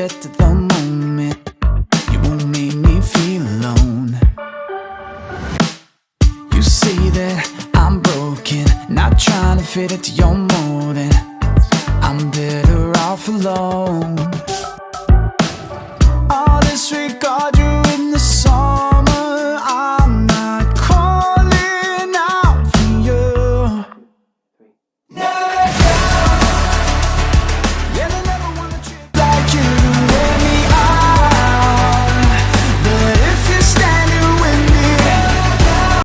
rest of the moment. You won't make me feel alone. You see that I'm broken, not trying to fit into your mold, and I'm better off alone.